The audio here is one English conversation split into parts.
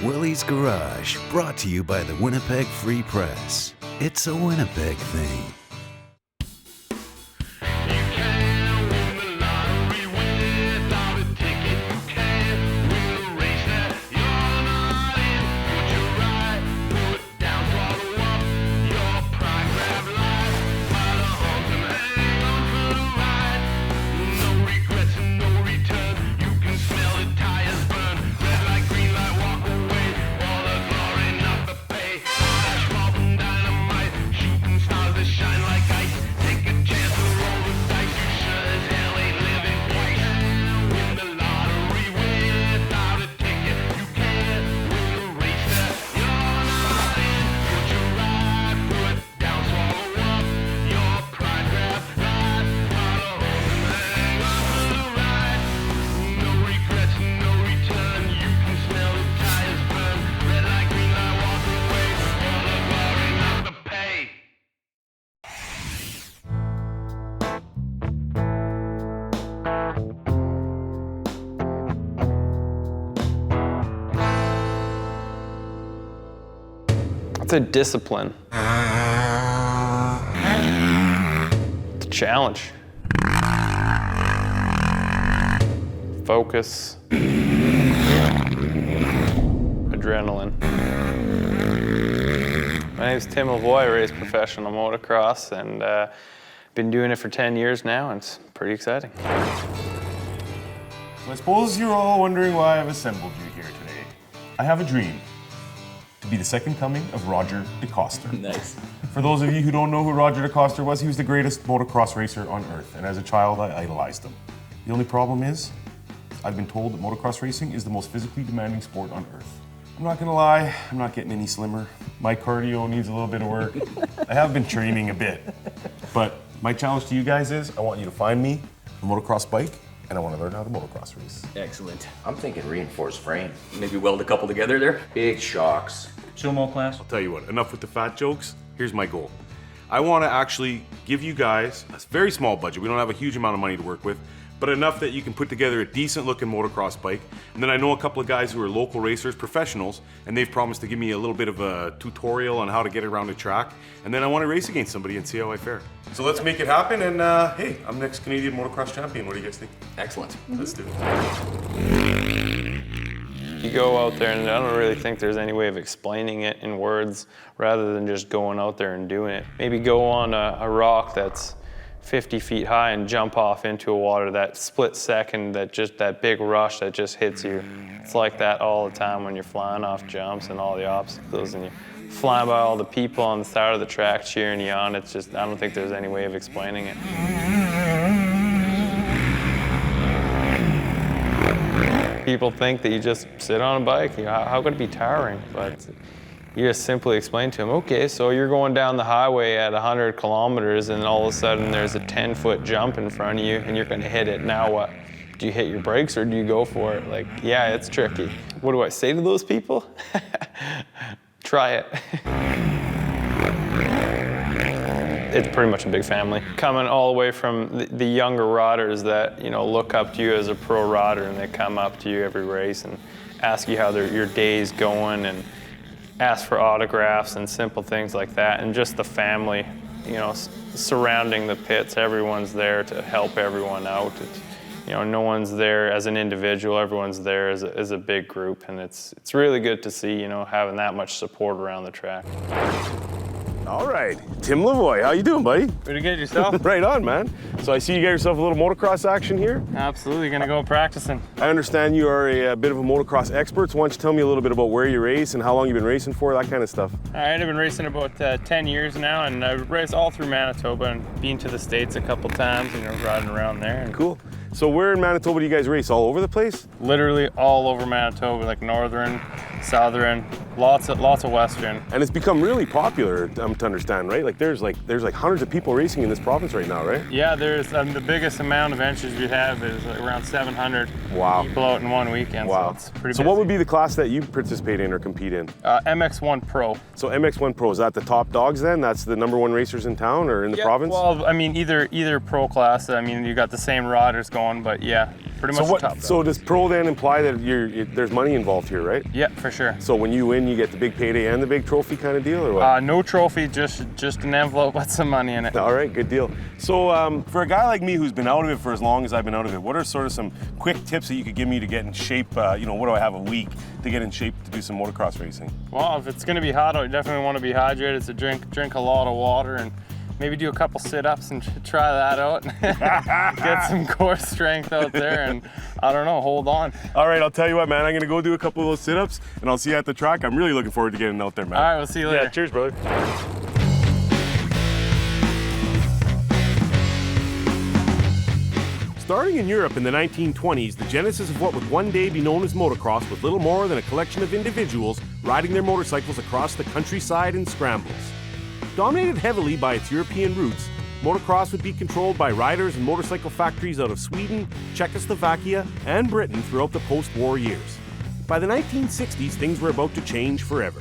Willie's Garage, brought to you by the Winnipeg Free Press. It's a Winnipeg thing. It's a discipline. It's a challenge. Focus. Adrenaline. My name's Tim Lavoie. I race professional motocross and been doing it for 10 years now, and it's pretty exciting. So I suppose you're all wondering why I've assembled you here today. I have a dream. To be the second coming of Roger DeCoster. Nice. For those of you who don't know who Roger DeCoster was, he was the greatest motocross racer on earth, and as a child I idolized him. The only problem is, I've been told that motocross racing is the most physically demanding sport on earth. I'm not gonna lie, I'm not getting any slimmer. My cardio needs a little bit of work. I have been training a bit, but my challenge to you guys is, I want you to find me a motocross bike, and I want to learn how to motocross race. Excellent. I'm thinking reinforced frame. Maybe weld a couple together there. Big shocks. Sumo class. I'll tell you what, enough with the fat jokes. Here's my goal. I want to actually give you guys a very small budget. We don't have a huge amount of money to work with, but enough that you can put together a decent looking motocross bike. And then I know a couple of guys who are local racers, professionals, and they've promised to give me a little bit of a tutorial on how to get around the track. And then I want to race against somebody and see how I fare. So let's make it happen, and hey, I'm next Canadian motocross champion. What do you guys think? Excellent. Let's do it. You go out there, and I don't really think there's any way of explaining it in words rather than just going out there and doing it. Maybe go on a rock that's 50 feet high and jump off into a water, that split second, that big rush that just hits you. It's like that all the time when you're flying off jumps and all the obstacles, and you're flying by all the people on the side of the track cheering you on. It's just, I don't think there's any way of explaining it. People think that you just sit on a bike. You know, how could it be tiring? But you just simply explain to them, okay, so you're going down the highway at 100 kilometers and all of a sudden there's a 10-foot jump in front of you and you're gonna hit it. Now what? Do you hit your brakes or do you go for it? Like, yeah, it's tricky. What do I say to those people? Try it. It's pretty much a big family. Coming all the way from the younger riders that, you know, look up to you as a pro rider, and they come up to you every race and ask you how your day's going and ask for autographs and simple things like that. And just the family, you know, surrounding the pits, everyone's there to help everyone out. You know, no one's there as an individual, everyone's there as a big group, and it's really good to see, you know, having that much support around the track. All right, Tim Lavoie, how you doing, buddy? Pretty good, yourself? Right on, man. So I see you got yourself a little motocross action here. Absolutely, gonna go practicing. I understand you are a bit of a motocross expert, so why don't you tell me a little bit about where you race and how long you've been racing for, that kind of stuff. All right, I've been racing about 10 years now, and I've raced all through Manitoba and been to the States a couple times, you know, riding around there. And cool. So where in Manitoba do you guys race? All over the place? Literally all over Manitoba, like northern, southern, lots of Western. And it's become really popular, to understand, right? Like there's hundreds of people racing in this province right now, right? Yeah, there's the biggest amount of entries we have is around 700 people out in one weekend. Wow. So it's pretty So busy. what would be the class that you participate in or compete in? MX1 Pro. So MX1 Pro, is that the top dogs then? That's the #1 racers in town or in the province? Well, I mean, either pro class. I mean, you got the same riders going, but yeah, pretty much the top dog. So does pro then imply that there's money involved here, right? Yeah, for sure. So when you win, you get the big payday and the big trophy kind of deal, or what? No trophy, just an envelope with some money in it. All right, good deal. So for a guy like me who's been out of it for as long as I've been out of it, what are sort of some quick tips that you could give me to get in shape? You know, what do I have a week to get in shape to do some motocross racing? Well, if it's going to be hot, I definitely want to be hydrated. So drink a lot of water and maybe do a couple sit-ups and try that out. Get some core strength out there and, I don't know, hold on. All right, I'll tell you what, man. I'm going to go do a couple of those sit-ups and I'll see you at the track. I'm really looking forward to getting out there, man. All right, we'll see you later. Yeah, cheers, brother. Starting in Europe in the 1920s, the genesis of what would one day be known as motocross was little more than a collection of individuals riding their motorcycles across the countryside in scrambles. Dominated heavily by its European roots, motocross would be controlled by riders and motorcycle factories out of Sweden, Czechoslovakia, and Britain throughout the post-war years. By the 1960s, things were about to change forever.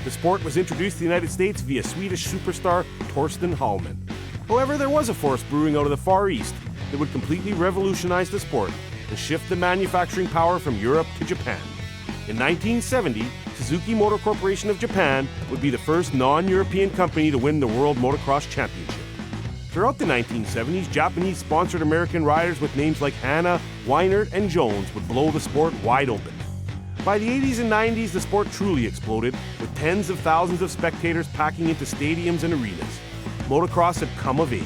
The sport was introduced to the United States via Swedish superstar Torsten Hallman. However, there was a force brewing out of the Far East that would completely revolutionize the sport and shift the manufacturing power from Europe to Japan. In 1970, Suzuki Motor Corporation of Japan would be the first non-European company to win the World Motocross Championship. Throughout the 1970s, Japanese-sponsored American riders with names like Hanna, Weinert, and Jones would blow the sport wide open. By the 80s and 90s, the sport truly exploded, with tens of thousands of spectators packing into stadiums and arenas. Motocross had come of age.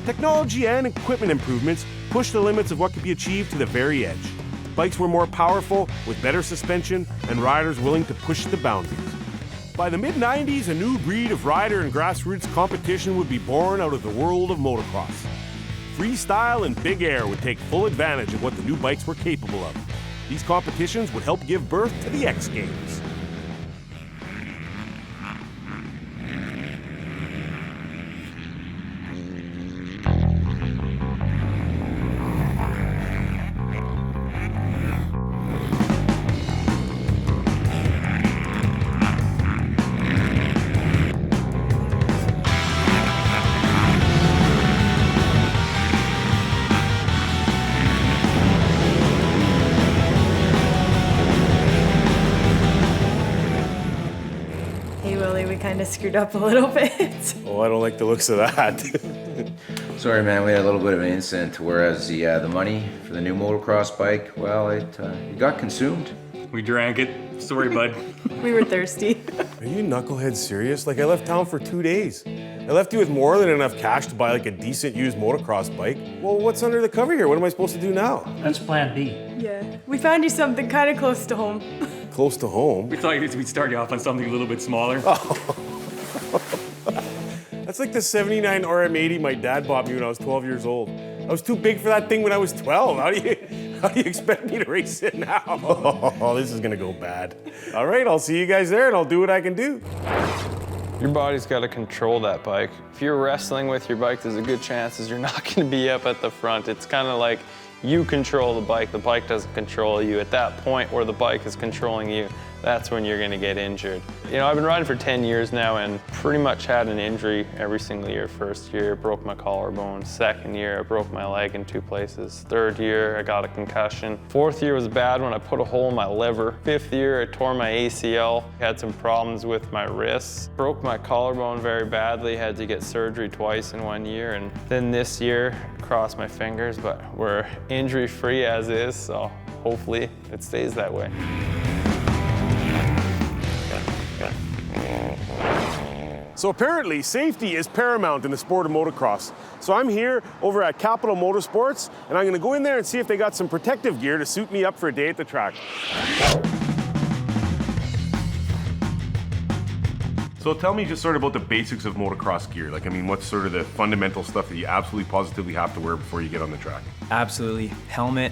Technology and equipment improvements pushed the limits of what could be achieved to the very edge. Bikes were more powerful, with better suspension, and riders willing to push the boundaries. By the mid-90s, a new breed of rider and grassroots competition would be born out of the world of motocross. Freestyle and big air would take full advantage of what the new bikes were capable of. These competitions would help give birth to the X Games. We kind of screwed up a little bit. Oh, I don't like the looks of that. Sorry, man, we had a little bit of an incident whereas the money for the new motocross bike, well, it got consumed. We drank it. Sorry, bud. We were thirsty. Are you knucklehead serious? Like, I left town for 2 days. I left you with more than enough cash to buy like a decent used motocross bike. Well, what's under the cover here? What am I supposed to do now? That's plan B. Yeah. We found you something kind of close to home. Close to home? We thought we'd start you off on something a little bit smaller. That's like the '79 Rm80 my dad bought me when I was 12 years old. I was too big for that thing when I was 12. How do you expect me to race it now? Oh, this is gonna go bad. All right, I'll see you guys there and I'll do what I can do. Your body's got to control that bike. If you're wrestling with your bike, there's a good chance you're not going to be up at the front. It's kind of like you control the bike doesn't control you. At that point where the bike is controlling you, that's when you're going to get injured. You know, I've been riding for 10 years now and pretty much had an injury every single year. First year, I broke my collarbone. Second year, I broke my leg in 2 places. Third year, I got a concussion. Fourth year was bad when I put a hole in my liver. Fifth year, I tore my ACL. Had some problems with my wrists. Broke my collarbone very badly. Had to get surgery twice in 1 year. And then this year, crossed my fingers, but we're injury-free as is, so hopefully it stays that way. So apparently, safety is paramount in the sport of motocross. So I'm here over at Capital Motorsports, and I'm gonna go in there and see if they got some protective gear to suit me up for a day at the track. So tell me just sort of about the basics of motocross gear. Like, I mean, what's sort of the fundamental stuff that you absolutely positively have to wear before you get on the track? Absolutely. Helmet,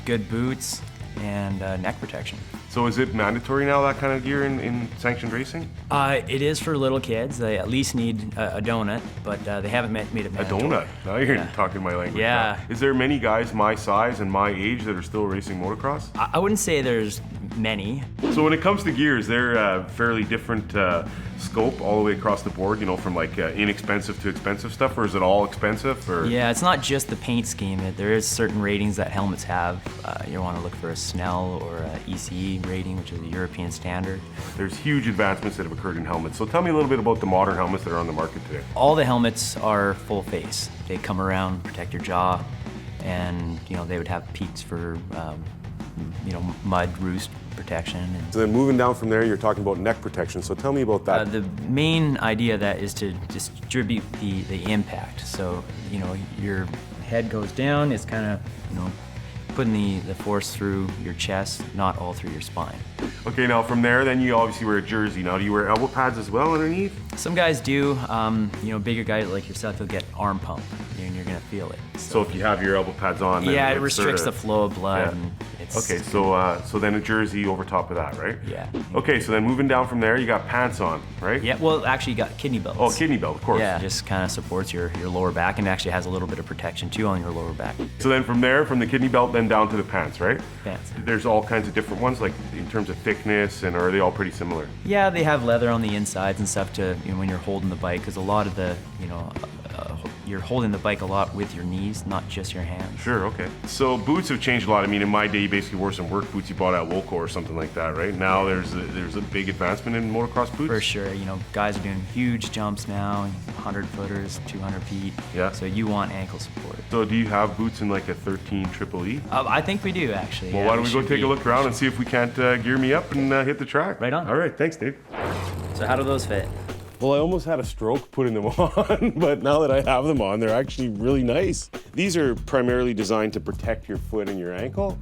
good boots, and neck protection. So is it mandatory now, that kind of gear in sanctioned racing? It is for little kids. They at least need a donut, but they haven't made it A mandatory. donut. Now you're Yeah. talking my language. Yeah. Now. Is there many guys my size and my age that are still racing motocross? I wouldn't say there's many. So when it comes to gears, they're fairly different scope all the way across the board, you know, from like inexpensive to expensive stuff, or is it all expensive? Or? Yeah, it's not just the paint scheme. There is certain ratings that helmets have. You want to look for a Snell or a ECE rating, which is a European standard. There's huge advancements that have occurred in helmets. So tell me a little bit about the modern helmets that are on the market today. All the helmets are full face. They come around, protect your jaw, and you know they would have peaks for you know, mud, roost protection. And So then moving down from there, you're talking about neck protection. So tell me about that. the main idea of that is to distribute the impact. So, you know, your head goes down, it's kind of, you know, putting the force through your chest, not all through your spine. Okay, now from there, then you obviously wear a jersey. Now, do you wear elbow pads as well underneath? Some guys do. You know, bigger guys like yourself, you'll get arm pump, and you're gonna feel it. So if you have your elbow pads on, then Yeah, it it's restricts sorta- the flow of blood. Yeah. And it's, Okay, so then a jersey over top of that, right? Yeah. Okay, so then moving down from there, you got pants on, right? Yeah, well, actually, you got kidney belts. Oh, kidney belt, of course. Yeah, just kind of supports your lower back and actually has a little bit of protection too on your lower back. So then from there, from the kidney belt, then down to the pants, right? Pants. There's all kinds of different ones, like in terms of thickness, and are they all pretty similar? Yeah, they have leather on the insides and stuff to, you know, when you're holding the bike, because a lot of the, you know, you're holding the bike a lot with your knees, not just your hands. Sure, okay. So boots have changed a lot. I mean, in my day, you basically wore some work boots you bought at Woco or something like that, right? Now there's a big advancement in motocross boots. For sure, you know, guys are doing huge jumps now, 100 footers, 200 feet. Yeah. So you want ankle support. So do you have boots in like a 13 Triple E? I think we do actually. Well, yeah, why don't we go should take be. a look around and see if we can't gear me up and hit the track? Right on. All right, thanks, Dave. So how do those fit? Well, I almost had a stroke putting them on, but now that I have them on, they're actually really nice. These are primarily designed to protect your foot and your ankle,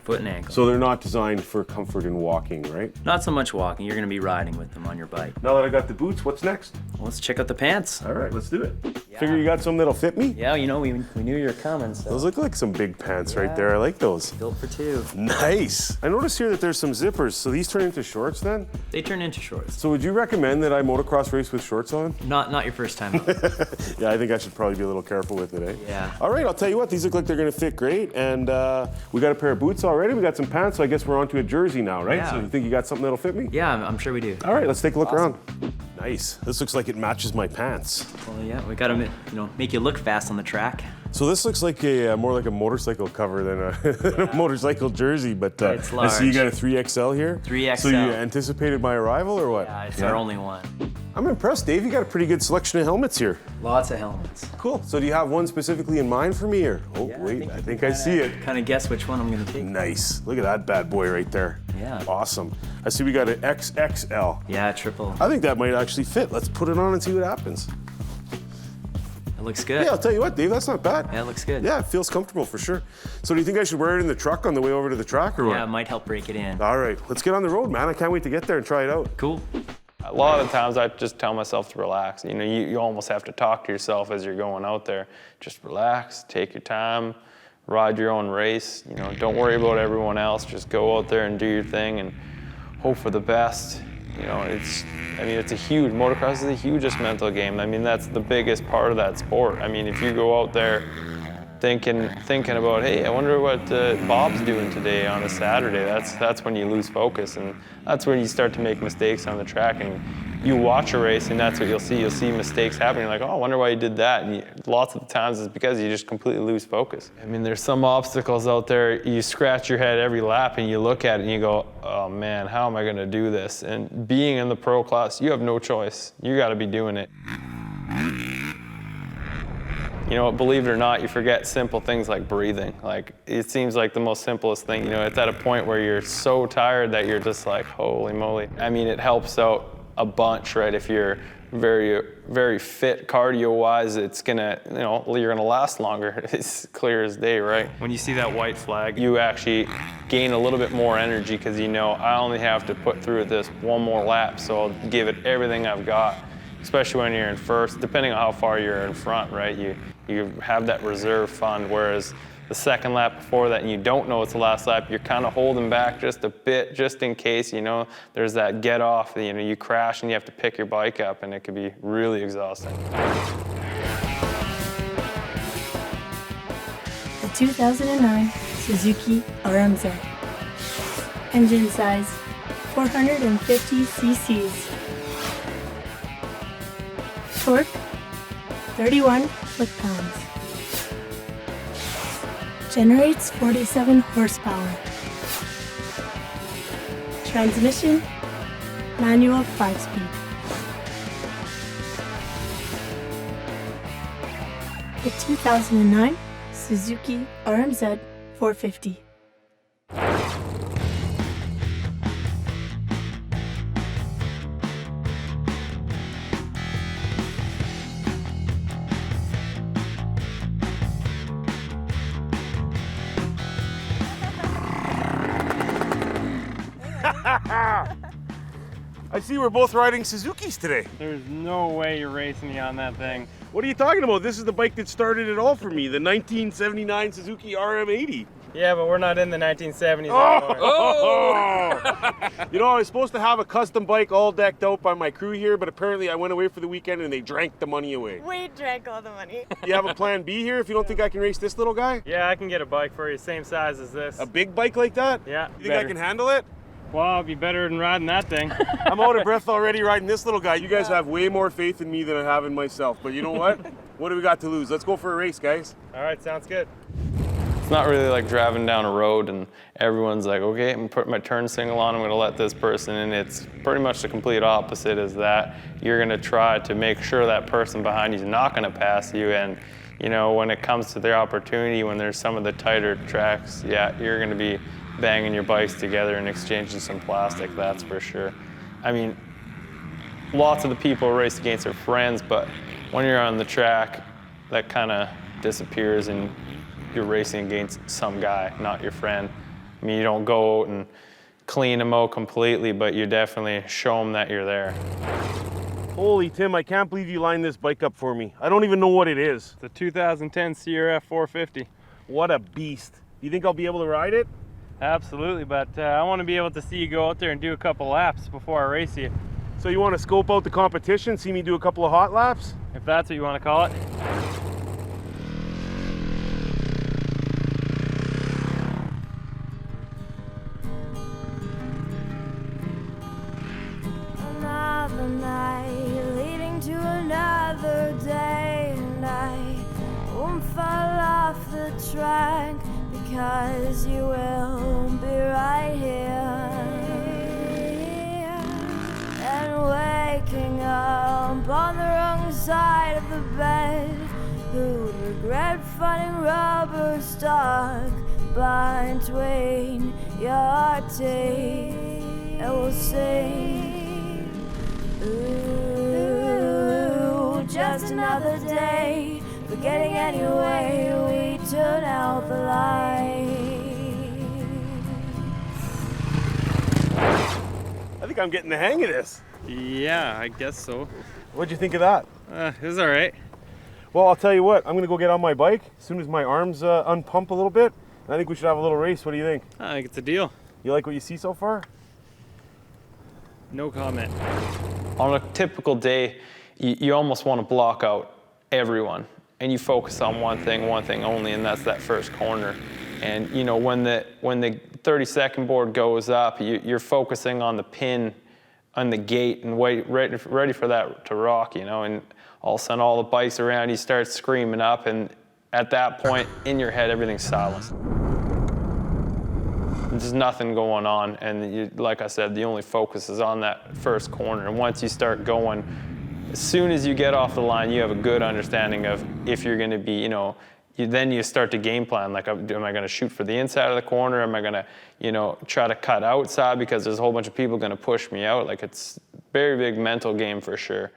Foot and ankle. so they're not designed for comfort in walking, right? Not so much walking, you're gonna be riding with them on your bike. Now that I got the boots, what's next? Well, let's check out the pants. All right, let's do it. Figure you got some that'll fit me? Yeah, you know, we knew you were coming, so. Those look like some big pants right there. I like those. Built for two. Nice. I noticed here that there's some zippers, so these turn into shorts then? They turn into shorts. So would you recommend that I motocross race with shorts on? Not your first time out. Yeah, I think I should probably be a little careful with it, eh? Yeah. All right, I'll tell you what, these look like they're gonna fit great, and we got a pair of boots already, we got some pants, so I guess we're on to a jersey now, right? Yeah. So you think you got something that'll fit me? Yeah, I'm sure we do. All right, let's take a look around. Nice. This looks like it matches my pants. Well, yeah, we gotta, you know, make you look fast on the track. So this looks like a more like a motorcycle cover than a motorcycle jersey, but It's I see you large. got a 3XL here. 3XL. So you anticipated my arrival or what? Yeah, it's our only one. I'm impressed, Dave. You got a pretty good selection of helmets here. Lots of helmets. Cool. So do you have one specifically in mind for me, or? Oh, wait, I think I see it. Kind of guess which one I'm gonna take. Nice. Look at that bad boy right there. Yeah. Awesome. I see we got an XXL. Yeah, triple. I think that might actually fit. Let's put it on and see what happens. It looks good. Yeah, I'll tell you what, Dave, that's not bad. Yeah, it looks good. Yeah, it feels comfortable for sure. So do you think I should wear it in the truck on the way over to the track or what? Yeah, it might help break it in. All right, let's get on the road, man. I can't wait to get there and try it out. Cool. A lot of the times I just tell myself to relax. You know, you almost have to talk to yourself as you're going out there. Just relax, take your time, ride your own race. You know, don't worry about everyone else. Just go out there and do your thing and hope for the best. You know, motocross is the hugest mental game. I mean, that's the biggest part of that sport. I mean, if you go out there thinking about, hey, I wonder what Bob's doing today on a Saturday, that's when you lose focus, and that's when you start to make mistakes on the track. And you watch a race, and that's what you'll see. You'll see mistakes happen. You're like, oh, I wonder why you did that. And lots of the times it's because you just completely lose focus. I mean, there's some obstacles out there. You scratch your head every lap, and you look at it, and you go, oh man, how am I going to do this? And being in the pro class, you have no choice. You got to be doing it. You know, believe it or not, you forget simple things like breathing. Like, it seems like the most simplest thing. You know, it's at a point where you're so tired that you're just like, holy moly. I mean, it helps out a bunch, right? If you're very, very fit cardio-wise, it's gonna, you know, you're gonna last longer. It's clear as day, right? When you see that white flag, you actually gain a little bit more energy because you know, I only have to put through this one more lap, so I'll give it everything I've got. Especially when you're in first, depending on how far you're in front, right? You have that reserve fund, whereas the second lap before that and you don't know it's the last lap, you're kind of holding back just a bit, just in case, you know, there's that get off, you know, you crash and you have to pick your bike up, and it could be really exhausting. The 2009 Suzuki Rmz. Engine size 450 cc's. Torque 31 foot-pounds. Generates 47 horsepower. Transmission manual 5-speed. The 2009 Suzuki Rmz 450. I see we're both riding Suzukis today. There's no way you're racing me on that thing. What are you talking about? This is the bike that started it all for me, the 1979 Suzuki Rm80. Yeah, but we're not in the 1970s anymore. You know, I was supposed to have a custom bike all decked out by my crew here, but apparently I went away for the weekend and they drank the money away. We drank all the money. You have a plan B here if you don't think I can race this little guy? Yeah, I can get a bike for you, same size as this. A big bike like that? Yeah. You think I can handle it? Well, it'd be better than riding that thing. I'm out of breath already riding this little guy. You guys have way more faith in me than I have in myself. But you know what? What do we got to lose? Let's go for a race, guys. All right, sounds good. It's not really like driving down a road and everyone's like, okay, I'm gonna put my turn signal on, I'm gonna let this person in. It's pretty much the complete opposite is that you're gonna try to make sure that person behind you is not gonna pass you. And you know, when it comes to their opportunity, when there's some of the tighter tracks, yeah, you're gonna be banging your bikes together and exchanging some plastic, that's for sure. I mean, lots of the people race against their friends, but when you're on the track, that kind of disappears and you're racing against some guy, not your friend. I mean, you don't go out and clean them out completely, but you definitely show them that you're there. Holy Tim, I can't believe you lined this bike up for me. I don't even know what it is. The 2010 CRF 450. What a beast. Do you think I'll be able to ride it? Absolutely, but I want to be able to see you go out there and do a couple laps before I race you. So you want to scope out the competition, see me do a couple of hot laps? If that's what you want to call it. Another night leading to another day, and I won't fall off the track because you will be right here. And waking up on the wrong side of the bed, who'd regret finding rubber stuck between your teeth, and we'll sing, ooh, just another day, forgetting anyway, we turn out the light. I think I'm getting the hang of this. Yeah, I guess so. What'd you think of that? It was all right. Well, I'll tell you what, I'm gonna go get on my bike as soon as my arms unpump a little bit. And I think we should have a little race. What do you think? I think it's a deal. You like what you see so far? No comment. On a typical day, you almost want to block out everyone and you focus on one thing only, and that's that first corner. And you know, when the 30-second board goes up, you're focusing on the pin on the gate and ready for that to rock, you know, and all of a sudden all the bikes around you start screaming up, and at that point in your head everything's silent. There's nothing going on, and you, like I said, the only focus is on that first corner. And once you start going, as soon as you get off the line, you have a good understanding of if you're going to be, you know, then you start to game plan. Like, am I going to shoot for the inside of the corner? Am I going to, you know, try to cut outside because there's a whole bunch of people going to push me out? Like, it's a very big mental game for sure.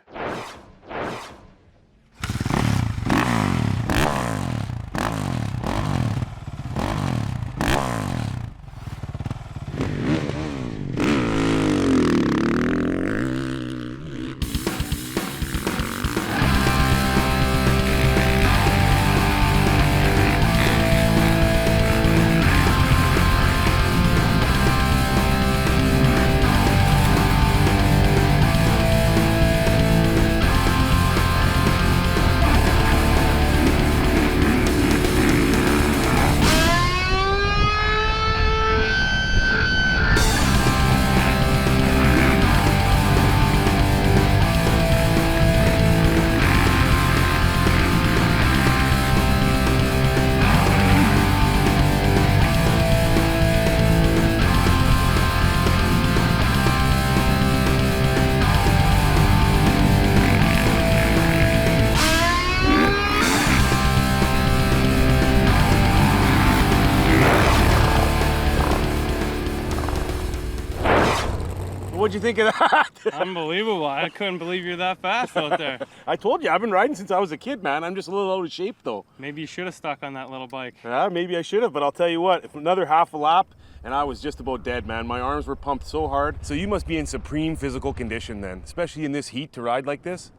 What'd you think of that? Unbelievable. I couldn't believe you're that fast out there. I told you, I've been riding since I was a kid, man. I'm just a little out of shape, though. Maybe you should have stuck on that little bike. Yeah, maybe I should have, but I'll tell you what, if another half a lap, and I was just about dead, man. My arms were pumped so hard. So you must be in supreme physical condition then, especially in this heat to ride like this?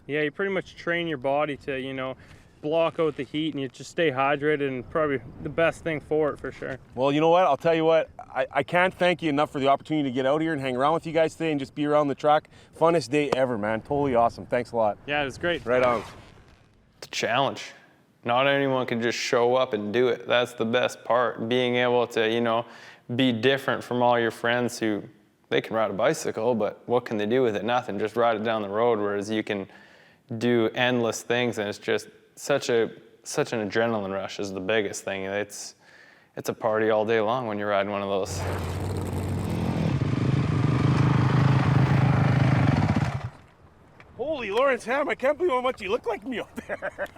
Yeah, you pretty much train your body to, you know, block out the heat and you just stay hydrated, and probably the best thing for it, for sure. Well, you know what? I'll tell you what, I can't thank you enough for the opportunity to get out here and hang around with you guys today and just be around the track. Funnest day ever, man. Totally awesome. Thanks a lot. Yeah, it was great. Right on. It's a challenge. Not anyone can just show up and do it. That's the best part. Being able to, you know, be different from all your friends who, they can ride a bicycle, but what can they do with it? Nothing. Just ride it down the road, whereas you can do endless things, and it's just such an adrenaline rush is the biggest thing. It's a party all day long when you're riding one of those. Holy Lawrence Ham, I can't believe how much you look like me out there.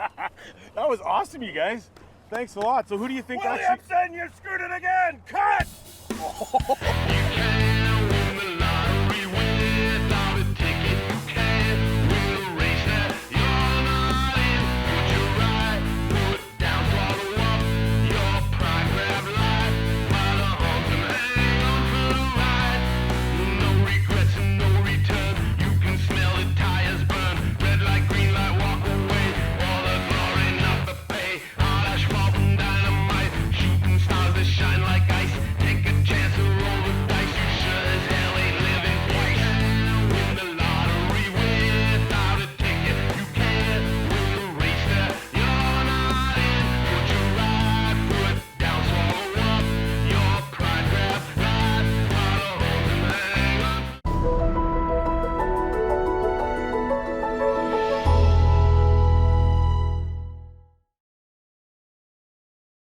That was awesome, you guys. Thanks a lot. So who do you think Willie, I'm saying you screwed it again. Cut!